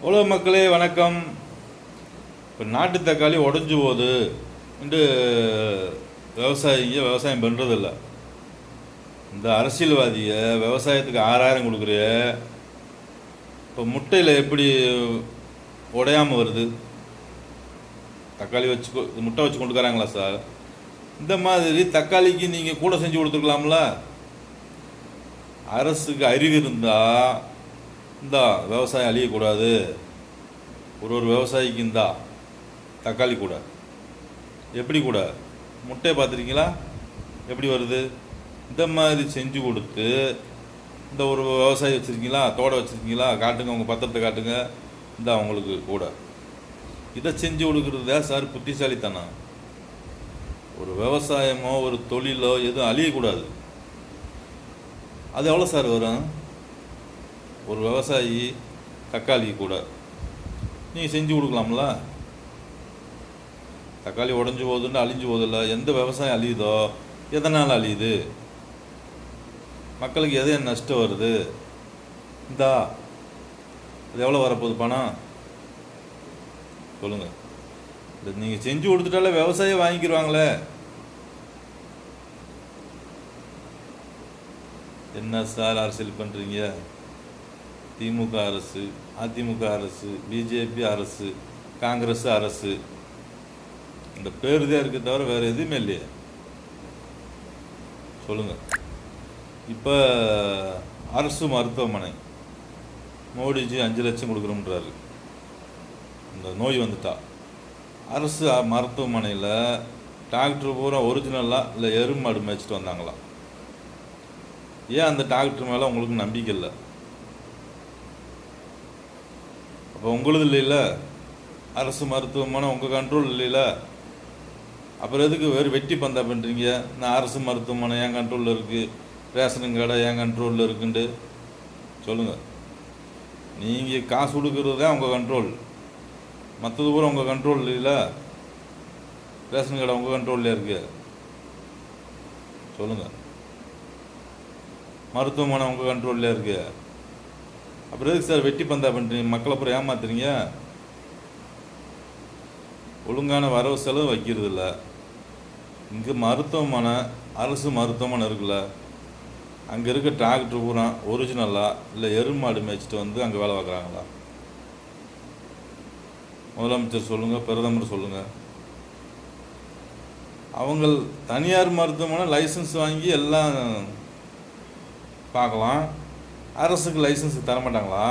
உலக மக்களே வணக்கம். இப்போ நாட்டு தக்காளி உடஞ்சி போகுது என்று விவசாயம் பண்ணுறதில்ல. இந்த அரசியல்வாதியை விவசாயத்துக்கு 6000 கொடுக்குற, இப்போ முட்டையில் எப்படி உடையாமல் வருது? தக்காளி வச்சு முட்டை வச்சு கொண்டுக்கிறாங்களா சார்? இந்த மாதிரி தக்காளிக்கு நீங்கள் கூட செஞ்சு கொடுத்துருக்கலாம்ல. அரசுக்கு அறிவு இருந்தால் இந்தா விவசாயம் அழியக்கூடாது, ஒரு விவசாயிக்கு இந்தா தக்காளி கூட. எப்படி கூட? முட்டையை பார்த்துருக்கீங்களா எப்படி வருது? இந்த மாதிரி செஞ்சு கொடுத்து, இந்த ஒரு விவசாயி வச்சுருக்கீங்களா, தோட்டை வச்சுருக்கீங்களா, காட்டுங்க, உங்கள் பத்திரத்தை காட்டுங்க, இந்த அவங்களுக்கு கூட. இதை செஞ்சு கொடுக்குறது தான் சார் புத்திசாலித்தனம். ஒரு விவசாயமோ ஒரு தொழிலோ எதுவும் அழியக்கூடாது. அது எவ்வளோ சார் வரும்? ஒரு விவசாயி தக்காளி கூட நீங்கள் செஞ்சு கொடுக்கலாம்ல. தக்காளி உடஞ்சி போகுதுன்னு அழிஞ்சு போகுதில்ல. எந்த விவசாயம் அழியுதோ எதனால் அழியுது? மக்களுக்கு எது நஷ்டம் வருது? இந்தா அது எவ்வளோ வரப்போகுது பணம் சொல்லுங்கள். இது நீங்கள் செஞ்சு கொடுத்துட்டாலே விவசாயம் வாங்கிக்கிடுவாங்களே. என்ன சார் அரசியல் பண்ணுறீங்க? திமுக அரசு, அதிமுக அரசு, பிஜேபி அரசு, காங்கிரஸ் அரசு, இந்த பேர் தான் இருக்க தவிர வேறு எதுவுமே இல்லையே. சொல்லுங்கள். இப்போ அரசு மருத்துவமனை மோடிஜி 5 லட்சம் கொடுக்குறோம்ன்றாரு. இந்த நோய் வந்துட்டா அரசு மருத்துவமனையில் டாக்டர் பூரா ஒரிஜினலாக இல்லை எருமாடு மேய்ச்சிட்டு வந்தாங்களாம். ஏன் அந்த டாக்டர் மேலே உங்களுக்கு நம்பிக்கை இல்லை? அப்போ உங்களது இல்லைல்ல, அரசு மருத்துவமனை உங்கள் கண்ட்ரோல் இல்லைல்ல. அப்புறம் எதுக்கு வேறு வெட்டி பந்தா பண்ணுறீங்க? நான் அரசு மருத்துவமனை என் கண்ட்ரோலில் இருக்குது, ரேஷன் கடை என் கண்ட்ரோலில் இருக்குன்ட்டு சொல்லுங்கள். நீங்கள் காசு கொடுக்குறது தான் உங்கள் கண்ட்ரோல், மற்றது பூரா உங்கள் கண்ட்ரோல் இல்லைல்ல. ரேஷன் கடை உங்கள் கண்ட்ரோல்லே இருக்குது சொல்லுங்கள். மருத்துவமனை உங்கள் கண்ட்ரோல்லே இருக்குது. அப்புறம் எதுக்கு சார் வெட்டி பந்தா பண்ணுறீங்க? மக்களை அப்புறம் ஏமாத்துறீங்க. ஒழுங்கான வரவு செலவு வைக்கிறது இல்லை. இங்கே மருத்துவமனை, அரசு மருத்துவமனை இருக்குல்ல, அங்கே இருக்க டாக்டர் பூரா ஒரிஜினலாக இல்லை எருமாடு மேய்ச்சிட்டு வந்து அங்கே வேலை பார்க்குறாங்களா? முதலமைச்சர் சொல்லுங்கள், பிரதமர் சொல்லுங்கள். அவங்க தனியார் மருத்துவமனை லைசன்ஸ் வாங்கி எல்லாம் பார்க்கலாம், அரசுக்கு லைசன்ஸ் தர மாட்டாங்களா?